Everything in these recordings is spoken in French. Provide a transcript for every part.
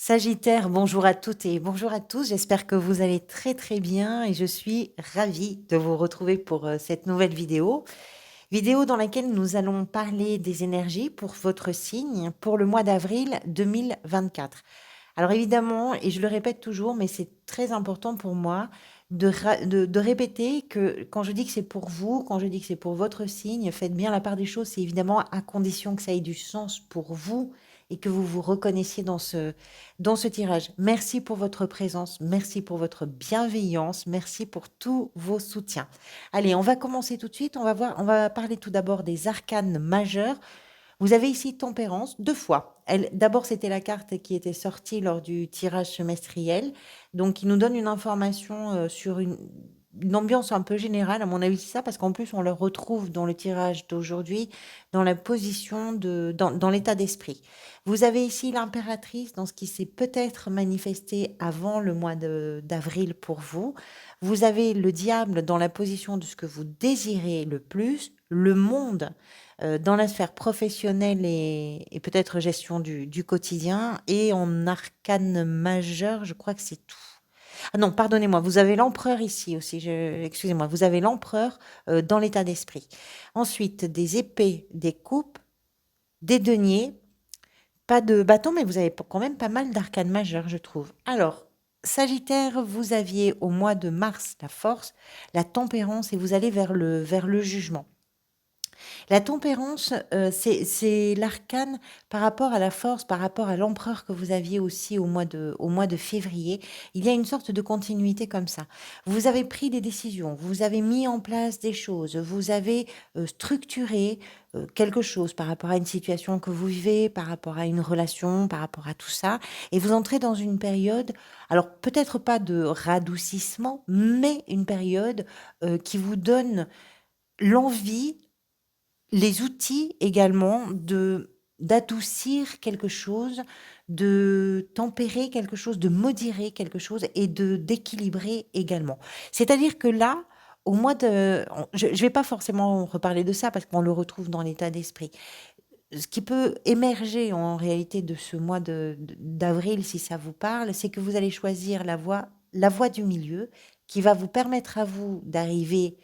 Sagittaire, bonjour à toutes et bonjour à tous. J'espère que vous allez très très bien et je suis ravie de vous retrouver pour cette nouvelle vidéo. Vidéo dans laquelle nous allons parler des énergies pour votre signe pour le mois d'avril 2024. Alors évidemment, et je le répète toujours, mais c'est très important pour moi de répéter que quand je dis que c'est pour vous, quand je dis que c'est pour votre signe, faites bien la part des choses. C'est évidemment à condition que ça ait du sens pour vous et que vous vous reconnaissiez dans ce tirage. Merci pour votre présence, merci pour votre bienveillance, merci pour tous vos soutiens. Allez, on va commencer tout de suite. On va parler tout d'abord des arcanes majeurs. Vous avez ici Tempérance, deux fois. D'abord, c'était la carte qui était sortie lors du tirage semestriel, donc qui nous donne une information sur une ambiance un peu générale, à mon avis, c'est ça, parce qu'en plus, on le retrouve dans le tirage d'aujourd'hui, dans la position dans l'état d'esprit. Vous avez ici l'impératrice, dans ce qui s'est peut-être manifesté avant le mois d'avril pour vous. Vous avez le diable dans la position de ce que vous désirez le plus, le monde dans la sphère professionnelle et peut-être gestion du quotidien. Et en arcane majeur, je crois que c'est tout. Ah non, pardonnez-moi, vous avez l'empereur ici aussi. Excusez-moi, vous avez l'empereur dans l'état d'esprit. Ensuite, des épées, des coupes, des deniers, pas de bâton, mais vous avez quand même pas mal d'arcanes majeures, je trouve. Alors, Sagittaire, vous aviez au mois de mars la force, la tempérance et vous allez vers le jugement. La tempérance, c'est l'arcane par rapport à la force, par rapport à l'empereur que vous aviez aussi au mois de février. Il y a une sorte de continuité comme ça. Vous avez pris des décisions, vous avez mis en place des choses, vous avez structuré quelque chose par rapport à une situation que vous vivez, par rapport à une relation, par rapport à tout ça. Et vous entrez dans une période, alors peut-être pas de radoucissement, mais une période qui vous donne l'envie, les outils également d'adoucir quelque chose, de tempérer quelque chose, de modérer quelque chose et d'équilibrer également. C'est-à-dire que là, au mois de je ne vais pas forcément reparler de ça parce qu'on le retrouve dans l'état d'esprit. Ce qui peut émerger en réalité de ce mois d'avril, si ça vous parle, c'est que vous allez choisir la voie du milieu qui va vous permettre à vous d'arriver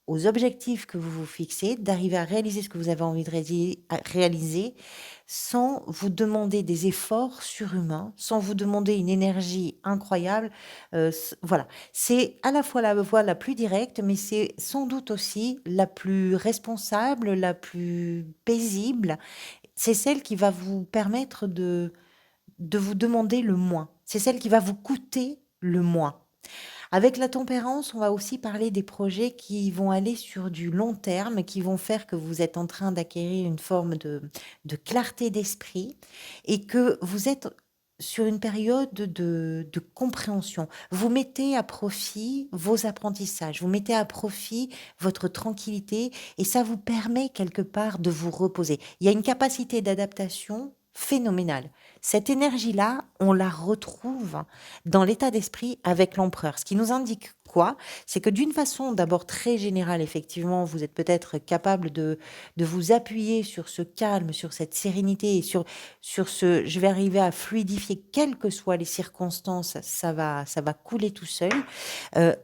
aux objectifs que vous vous fixez, d'arriver à réaliser ce que vous avez envie de réaliser sans vous demander des efforts surhumains, sans vous demander une énergie incroyable. Voilà, c'est à la fois la voie la plus directe, mais c'est sans doute aussi la plus responsable, la plus paisible. C'est celle qui va vous permettre de vous demander le moins. C'est celle qui va vous coûter le moins. Avec la tempérance, on va aussi parler des projets qui vont aller sur du long terme, qui vont faire que vous êtes en train d'acquérir une forme de clarté d'esprit et que vous êtes sur une période de compréhension. Vous mettez à profit vos apprentissages, vous mettez à profit votre tranquillité et ça vous permet quelque part de vous reposer. Il y a une capacité d'adaptation phénoménale. Cette énergie-là, on la retrouve dans l'état d'esprit avec l'empereur. Ce qui nous indique quoi? C'est que d'une façon d'abord très générale, effectivement, vous êtes peut-être capable de vous appuyer sur ce calme, sur cette sérénité et sur ce je vais arriver à fluidifier quelles que soient les circonstances, ça va couler tout seul. Euh,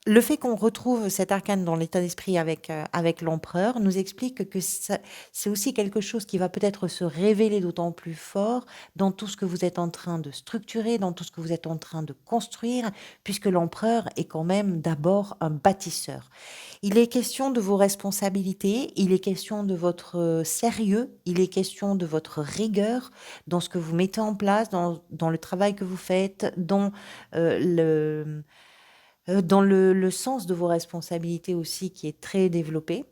le fait qu'on retrouve cet arcane dans l'état d'esprit avec l'empereur nous explique que c'est aussi quelque chose qui va peut-être se révéler d'autant plus fort dans tout ce que vous êtes en train de structurer, dans tout ce que vous êtes en train de construire, puisque l'empereur est quand même d'abord un bâtisseur. Il est question de vos responsabilités, il est question de votre sérieux, il est question de votre rigueur dans ce que vous mettez en place, dans le travail que vous faites, dans le sens de vos responsabilités aussi qui est très développé.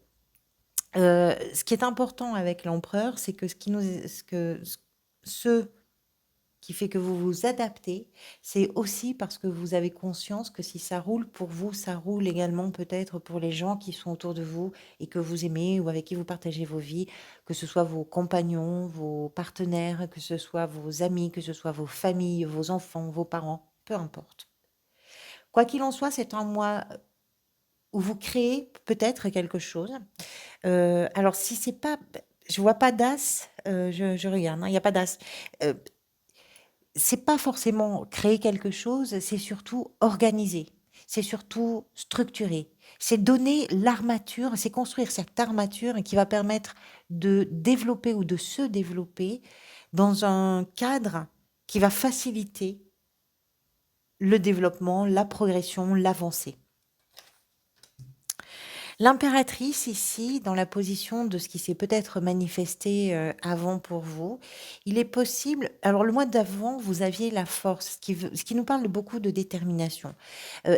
Ce qui est important avec l'empereur, c'est que ce qui fait que vous vous adaptez, c'est aussi parce que vous avez conscience que si ça roule pour vous, ça roule également peut-être pour les gens qui sont autour de vous et que vous aimez ou avec qui vous partagez vos vies, que ce soit vos compagnons, vos partenaires, que ce soit vos amis, que ce soit vos familles, vos enfants, vos parents, peu importe. Quoi qu'il en soit, c'est un mois où vous créez peut-être quelque chose. Alors si c'est pas je vois pas d'as, je regarde, hein, il y a pas d'as. Heu, c'est pas forcément créer quelque chose, c'est surtout organiser, c'est surtout structurer, c'est donner l'armature, c'est construire cette armature qui va permettre de développer ou de se développer dans un cadre qui va faciliter le développement, la progression, l'avancée. L'impératrice ici, dans la position de ce qui s'est peut-être manifesté avant pour vous, il est possible. Alors le mois d'avant, vous aviez la force, ce qui nous parle beaucoup de détermination.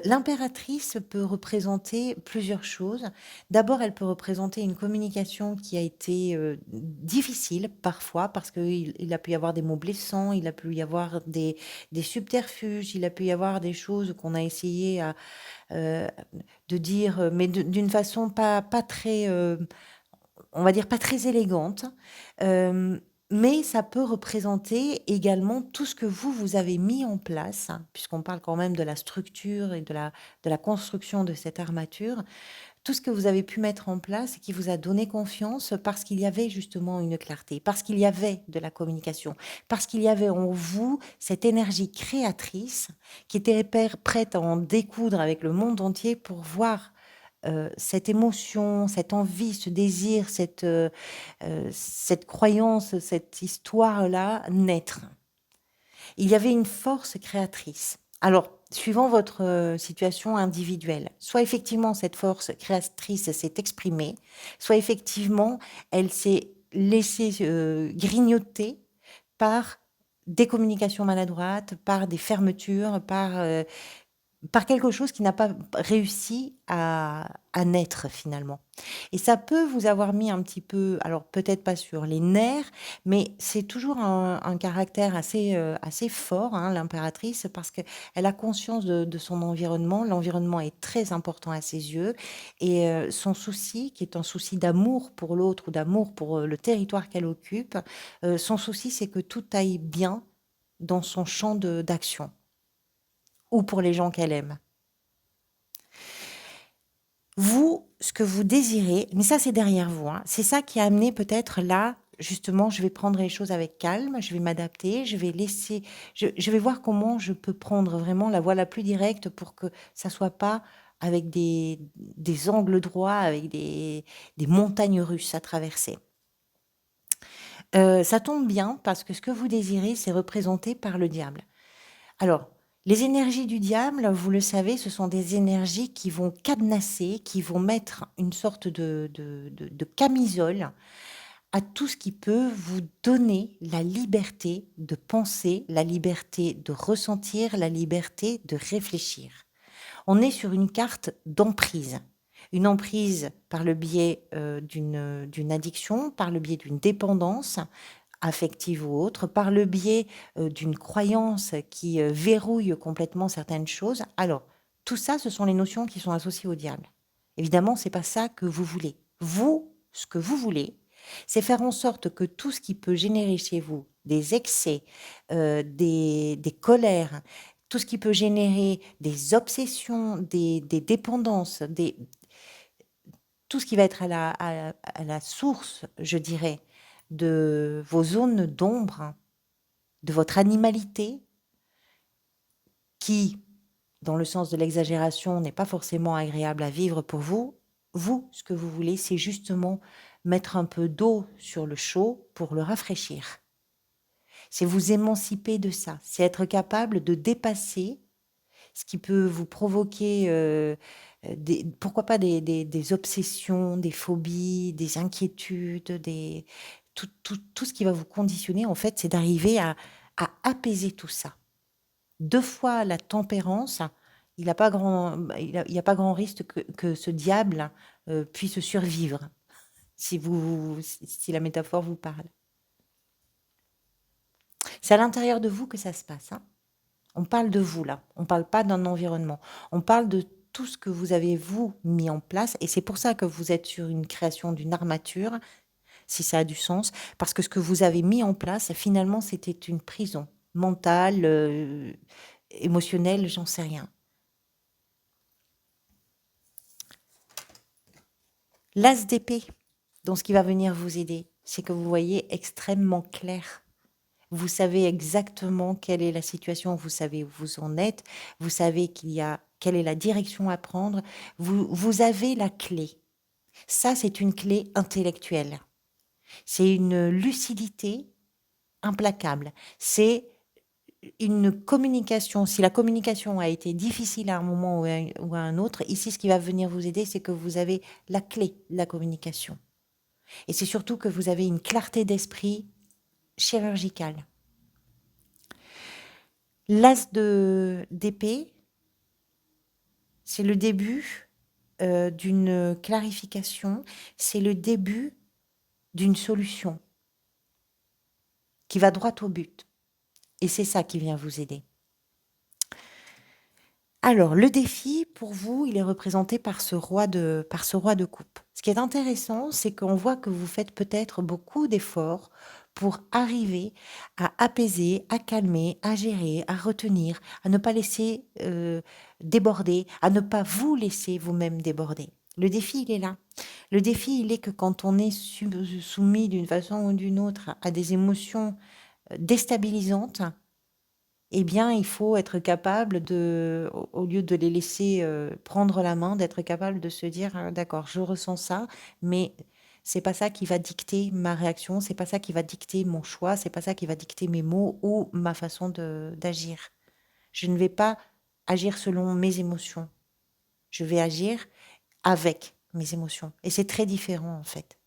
L'impératrice peut représenter plusieurs choses. D'abord, elle peut représenter une communication qui a été difficile parfois parce qu'il a pu y avoir des mots blessants, il a pu y avoir des subterfuges, il a pu y avoir des choses qu'on a essayé euh, de dire, mais d'une façon pas très, on va dire pas très élégante. Euh, mais ça peut représenter également tout ce que vous avez mis en place, hein, puisqu'on parle quand même de la structure et de la construction de cette armature, tout ce que vous avez pu mettre en place et qui vous a donné confiance parce qu'il y avait justement une clarté, parce qu'il y avait de la communication, parce qu'il y avait en vous cette énergie créatrice qui était prête à en découdre avec le monde entier pour voir cette émotion, cette envie, ce désir, cette croyance, cette histoire-là naître. Il y avait une force créatrice. Alors, suivant votre situation individuelle, soit effectivement cette force créatrice s'est exprimée, soit effectivement elle s'est laissée grignoter par des communications maladroites, par des fermetures, par quelque chose qui n'a pas réussi à naître finalement. Et ça peut vous avoir mis un petit peu, alors peut-être pas sur les nerfs, mais c'est toujours un caractère assez fort, hein, l'impératrice, parce qu'elle a conscience de son environnement. L'environnement est très important à ses yeux. Et son souci, qui est un souci d'amour pour l'autre ou d'amour pour le territoire qu'elle occupe, son souci, c'est que tout aille bien dans son champ d'action ou pour les gens qu'elle aime. Vous, ce que vous désirez, mais ça c'est derrière vous, hein, c'est ça qui a amené peut-être là, justement, je vais prendre les choses avec calme, je vais m'adapter, je vais laisser, je vais voir comment je peux prendre vraiment la voie la plus directe pour que ça soit pas avec des angles droits, avec des montagnes russes à traverser. Ça tombe bien parce que ce que vous désirez, c'est représenté par le diable. Alors, les énergies du diable, vous le savez, ce sont des énergies qui vont cadenasser, qui vont mettre une sorte de camisole à tout ce qui peut vous donner la liberté de penser, la liberté de ressentir, la liberté de réfléchir. On est sur une carte d'emprise. Une emprise par le biais d'une addiction, par le biais d'une dépendance, affective ou autre, par le biais d'une croyance qui verrouille complètement certaines choses. Alors, tout ça, ce sont les notions qui sont associées au diable. Évidemment, c'est pas ça que vous voulez. Vous, ce que vous voulez, c'est faire en sorte que tout ce qui peut générer chez vous des excès, des colères, tout ce qui peut générer des obsessions, des dépendances, tout ce qui va être à la source, je dirais, de vos zones d'ombre, de votre animalité, qui, dans le sens de l'exagération, n'est pas forcément agréable à vivre pour vous. Vous, ce que vous voulez, c'est justement mettre un peu d'eau sur le chaud pour le rafraîchir. C'est vous émanciper de ça, c'est être capable de dépasser ce qui peut vous provoquer, pourquoi pas des obsessions, des phobies, des inquiétudes, tout ce qui va vous conditionner, en fait, c'est d'arriver à apaiser tout ça. 2 fois la tempérance, il a pas grand il y a pas grand risque que ce diable, puisse survivre, si la métaphore vous parle. C'est à l'intérieur de vous que ça se passe, hein. On parle de vous là, on parle pas d'un environnement. On parle de tout ce que vous avez vous mis en place et c'est pour ça que vous êtes sur une création d'une armature, si ça a du sens, parce que ce que vous avez mis en place, finalement, c'était une prison mentale, émotionnelle, j'en sais rien. L'as d'épée, dans ce qui va venir vous aider, c'est que vous voyez extrêmement clair. Vous savez exactement quelle est la situation, vous savez où vous en êtes, vous savez quelle est la direction à prendre, vous avez la clé. Ça, c'est une clé intellectuelle. C'est une lucidité implacable. C'est une communication. Si la communication a été difficile à un moment ou à un autre, ici, ce qui va venir vous aider, c'est que vous avez la clé de la communication. Et c'est surtout que vous avez une clarté d'esprit chirurgicale. L'as d'épée, c'est le début d'une clarification, c'est le début d'une solution qui va droit au but. Et c'est ça qui vient vous aider. Alors, le défi, pour vous, il est représenté par ce roi de coupe. Ce qui est intéressant, c'est qu'on voit que vous faites peut-être beaucoup d'efforts pour arriver à apaiser, à calmer, à gérer, à retenir, à ne pas laisser déborder, à ne pas vous laisser vous-même déborder. Le défi, il est là. Le défi, il est que quand on est soumis d'une façon ou d'une autre à des émotions déstabilisantes, eh bien, il faut être capable au lieu de les laisser prendre la main, d'être capable de se dire, d'accord, je ressens ça, mais c'est pas ça qui va dicter ma réaction, c'est pas ça qui va dicter mon choix, c'est pas ça qui va dicter mes mots ou ma façon d'agir. Je ne vais pas agir selon mes émotions. Je vais agir avec mes émotions. Et c'est très différent, en fait.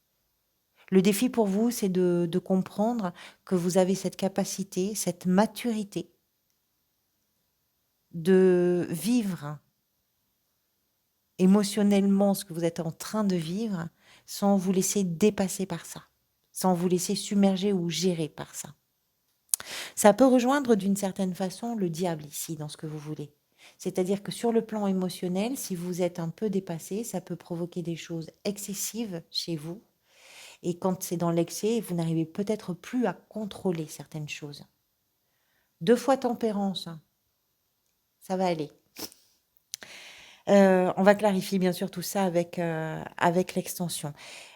Le défi pour vous, c'est de comprendre que vous avez cette capacité, cette maturité de vivre émotionnellement ce que vous êtes en train de vivre sans vous laisser dépasser par ça, sans vous laisser submerger ou gérer par ça. Ça peut rejoindre d'une certaine façon le diable ici, dans ce que vous voulez. C'est-à-dire que sur le plan émotionnel, si vous êtes un peu dépassé, ça peut provoquer des choses excessives chez vous. Et quand c'est dans l'excès, vous n'arrivez peut-être plus à contrôler certaines choses. 2 fois tempérance, hein, ça va aller. On va clarifier bien sûr tout ça avec l'extension.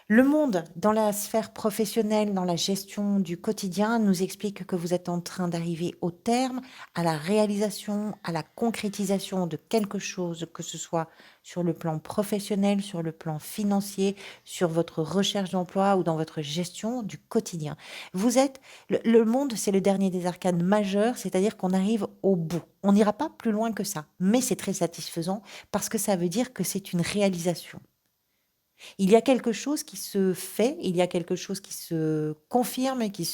Le monde dans la sphère professionnelle, dans la gestion du quotidien, nous explique que vous êtes en train d'arriver au terme, à la réalisation, à la concrétisation de quelque chose, que ce soit sur le plan professionnel, sur le plan financier, sur votre recherche d'emploi ou dans votre gestion du quotidien. Vous êtes le monde, c'est le dernier des arcanes majeurs, c'est-à-dire qu'on arrive au bout. On n'ira pas plus loin que ça, mais c'est très satisfaisant parce que ça veut dire que c'est une réalisation. Il y a quelque chose qui se fait, il y a quelque chose qui se confirme, qui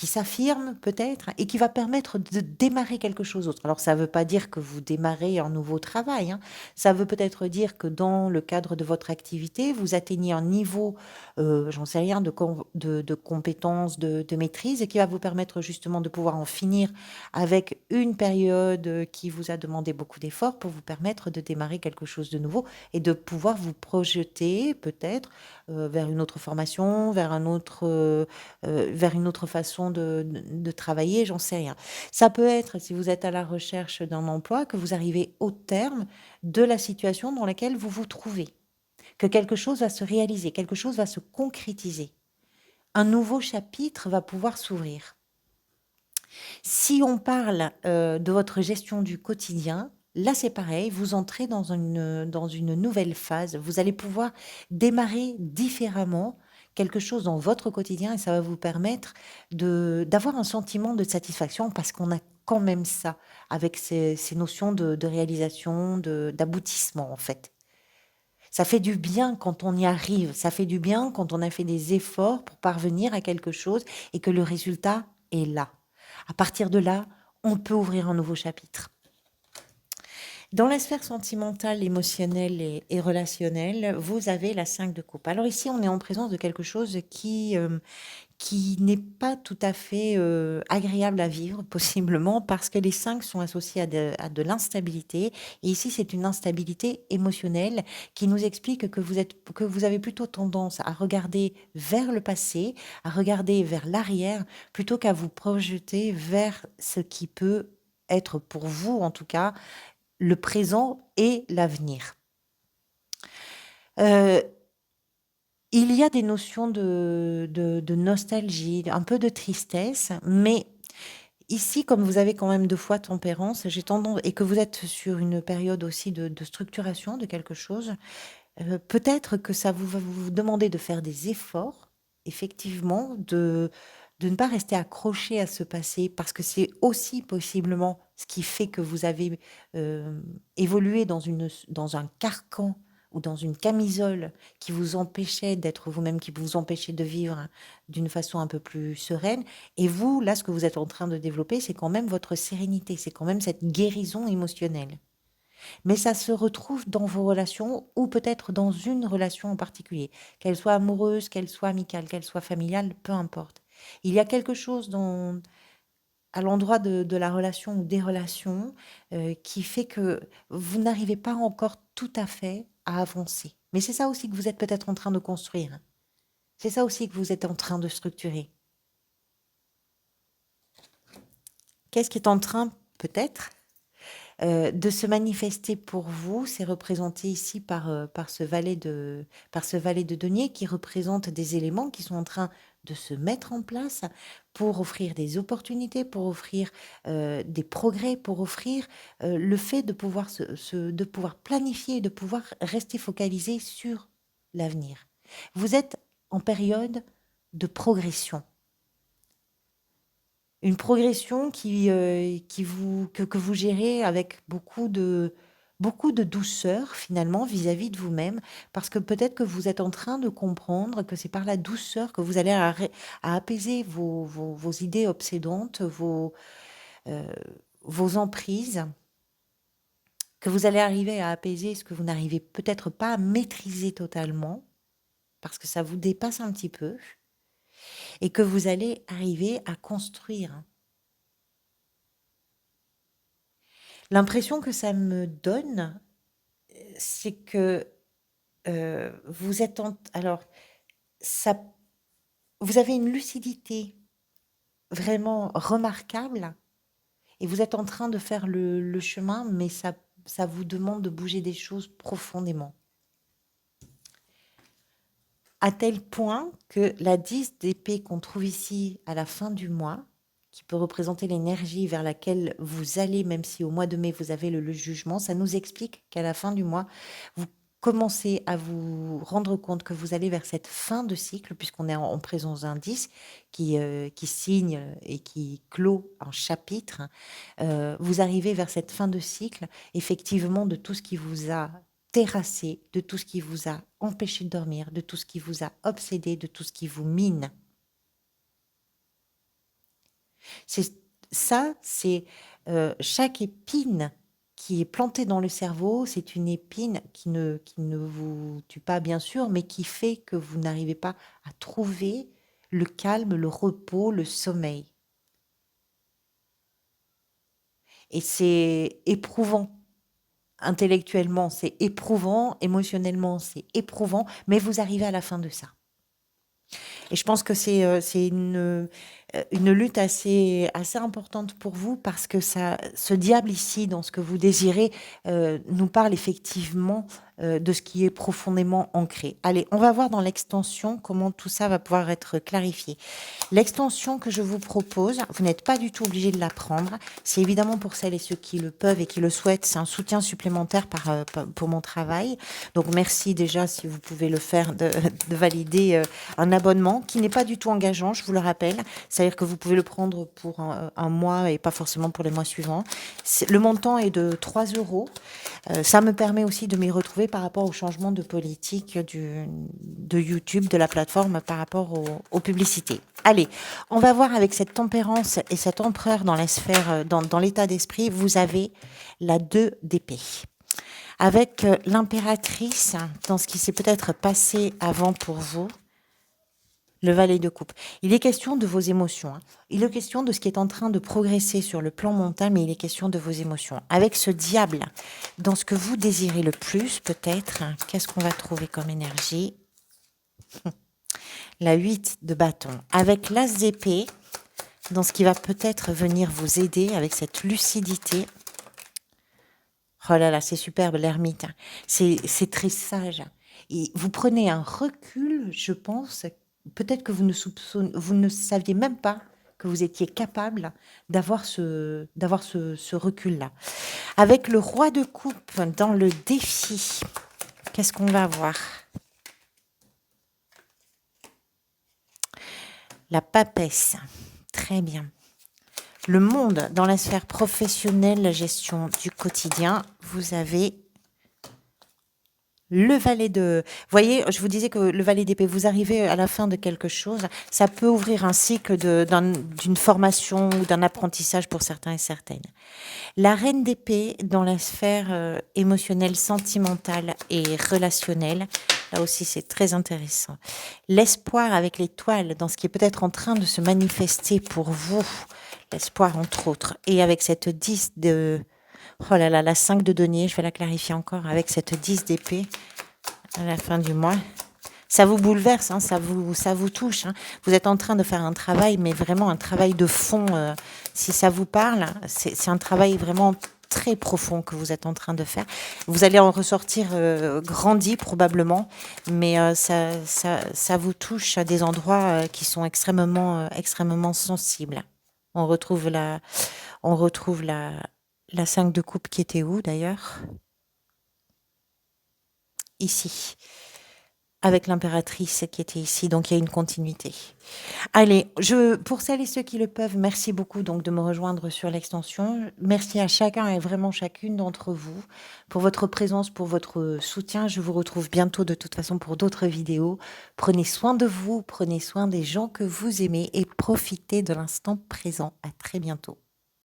s'affirme peut-être et qui va permettre de démarrer quelque chose d'autre. Alors ça ne veut pas dire que vous démarrez un nouveau travail, hein. Ça veut peut-être dire que dans le cadre de votre activité, vous atteignez un niveau, j'en sais rien, de compétences, de maîtrise et qui va vous permettre justement de pouvoir en finir avec une période qui vous a demandé beaucoup d'efforts pour vous permettre de démarrer quelque chose de nouveau et de pouvoir vous projeter peut-être vers une autre formation, vers une autre façon de travailler, j'en sais rien. Ça peut être, si vous êtes à la recherche d'un emploi, que vous arrivez au terme de la situation dans laquelle vous vous trouvez, que quelque chose va se réaliser, quelque chose va se concrétiser. Un nouveau chapitre va pouvoir s'ouvrir. Si on parle de votre gestion du quotidien, là c'est pareil, vous entrez dans une nouvelle phase. Vous allez pouvoir démarrer différemment quelque chose dans votre quotidien et ça va vous permettre d'avoir un sentiment de satisfaction parce qu'on a quand même ça avec ces notions de réalisation, d'aboutissement en fait. Ça fait du bien quand on y arrive, ça fait du bien quand on a fait des efforts pour parvenir à quelque chose et que le résultat est là. À partir de là, on peut ouvrir un nouveau chapitre. Dans la sphère sentimentale, émotionnelle et relationnelle, vous avez la 5 de coupe. Alors ici, on est en présence de quelque chose qui n'est pas tout à fait agréable à vivre, possiblement, parce que les 5 sont associés à de l'instabilité. Et ici, c'est une instabilité émotionnelle qui nous explique que vous avez plutôt tendance à regarder vers le passé, à regarder vers l'arrière, plutôt qu'à vous projeter vers ce qui peut être pour vous, en tout cas, le présent et l'avenir. Euh, Il y a des notions de nostalgie, un peu de tristesse, mais ici, comme vous avez quand même 2 fois tempérance, j'ai tendance et que vous êtes sur une période aussi de structuration de quelque chose, peut-être que ça vous va vous demander de faire des efforts, effectivement, de ne pas rester accroché à ce passé parce que c'est aussi possiblement ce qui fait que vous avez, évolué dans un carcan ou dans une camisole qui vous empêchait d'être vous-même, qui vous empêchait de vivre d'une façon un peu plus sereine et vous, là, ce que vous êtes en train de développer, c'est quand même votre sérénité, c'est quand même cette guérison émotionnelle. Mais ça se retrouve dans vos relations ou peut-être dans une relation en particulier, qu'elle soit amoureuse, qu'elle soit amicale, qu'elle soit familiale, peu importe. Il y a quelque chose à l'endroit de la relation ou des relations qui fait que vous n'arrivez pas encore tout à fait à avancer. Mais c'est ça aussi que vous êtes peut-être en train de construire. C'est ça aussi que vous êtes en train de structurer. Qu'est-ce qui est en train, peut-être, de se manifester pour vous? C'est représenté ici par ce valet de denier qui représente des éléments qui sont en train de se mettre en place pour offrir des opportunités, pour offrir des progrès, pour offrir le fait de pouvoir, de pouvoir planifier, de pouvoir rester focalisé sur l'avenir. Vous êtes en période de progression. Une progression que vous gérez avec beaucoup de douceur finalement vis-à-vis de vous-même, parce que peut-être que vous êtes en train de comprendre que c'est par la douceur que vous allez à apaiser vos idées obsédantes, euh, vos emprises, que vous allez arriver à apaiser ce que vous n'arrivez peut-être pas à maîtriser totalement, parce que ça vous dépasse un petit peu, et que vous allez arriver à construire. L'impression que ça me donne, c'est que vous êtes alors ça, vous avez une lucidité vraiment remarquable et vous êtes en train de faire le chemin, mais ça vous demande de bouger des choses profondément. À tel point que la 10 d'épée qu'on trouve ici à la fin du mois, qui peut représenter l'énergie vers laquelle vous allez, même si au mois de mai vous avez le jugement, ça nous explique qu'à la fin du mois, vous commencez à vous rendre compte que vous allez vers cette fin de cycle, puisqu'on est en présence d'un 10 qui signe et qui clôt un chapitre. Vous arrivez vers cette fin de cycle, effectivement, de tout ce qui vous a terrassé, de tout ce qui vous a empêché de dormir, de tout ce qui vous a obsédé, de tout ce qui vous mine. C'est ça, c'est chaque épine qui est plantée dans le cerveau, c'est une épine qui ne vous tue pas, bien sûr, mais qui fait que vous n'arrivez pas à trouver le calme, le repos, le sommeil. Et c'est éprouvant. Intellectuellement, c'est éprouvant, émotionnellement, c'est éprouvant, mais vous arrivez à la fin de ça. Et je pense que c'est une lutte assez importante pour vous parce que ça, ce diable ici, dans ce que vous désirez, nous parle effectivement de ce qui est profondément ancré. Allez, on va voir dans l'extension comment tout ça va pouvoir être clarifié. L'extension que je vous propose, vous n'êtes pas du tout obligé de la prendre. C'est évidemment pour celles et ceux qui le peuvent et qui le souhaitent. C'est un soutien supplémentaire pour mon travail. Donc merci déjà si vous pouvez le faire de valider un abonnement qui n'est pas du tout engageant, je vous le rappelle. C'est-à-dire que vous pouvez le prendre pour un mois et pas forcément pour les mois suivants. Le montant est de 3 euros. Ça me permet aussi de m'y retrouver par rapport au changement de politique de YouTube, de la plateforme par rapport aux publicités. Allez, on va voir avec cette tempérance et cet empereur dans la sphère, dans l'état d'esprit, vous avez la 2 d'épée. Avec l'impératrice, dans ce qui s'est peut-être passé avant pour vous, le valet de coupe. Il est question de vos émotions. Il est question de ce qui est en train de progresser sur le plan mental, mais il est question de vos émotions. Avec ce diable, dans ce que vous désirez le plus, peut-être, qu'est-ce qu'on va trouver comme énergie? La 8 de bâton. Avec l'as d'épée, dans ce qui va peut-être venir vous aider avec cette lucidité. Oh là là, c'est superbe l'ermite. C'est très sage. Et vous prenez un recul, je pense, peut-être que vous ne saviez même pas que vous étiez capable d'avoir ce recul-là. Avec le roi de coupe dans le défi, qu'est-ce qu'on va voir? La papesse, très bien. Le monde dans la sphère professionnelle, la gestion du quotidien, vous avez le valet de... Vous voyez, je vous disais que le valet d'épée, vous arrivez à la fin de quelque chose, ça peut ouvrir un cycle d'une formation ou d'un apprentissage pour certains et certaines. La reine d'épée dans la sphère émotionnelle, sentimentale et relationnelle, là aussi c'est très intéressant. L'espoir avec l'étoile dans ce qui est peut-être en train de se manifester pour vous, l'espoir entre autres, et avec cette 10 de... Oh là là, la 5 de denier, je vais la clarifier encore, avec cette 10 d'épée à la fin du mois. Ça vous bouleverse, hein, ça vous touche. Hein. Vous êtes en train de faire un travail, mais vraiment un travail de fond. Si ça vous parle, c'est un travail vraiment très profond que vous êtes en train de faire. Vous allez en ressortir grandi probablement, mais ça vous touche à des endroits qui sont extrêmement sensibles. On retrouve la 5 de coupe qui était où d'ailleurs? Ici. Avec l'impératrice qui était ici, donc il y a une continuité. Allez, pour celles et ceux qui le peuvent, merci beaucoup donc de me rejoindre sur l'extension. Merci à chacun et vraiment chacune d'entre vous pour votre présence, pour votre soutien. Je vous retrouve bientôt de toute façon pour d'autres vidéos. Prenez soin de vous, prenez soin des gens que vous aimez et profitez de l'instant présent. À très bientôt.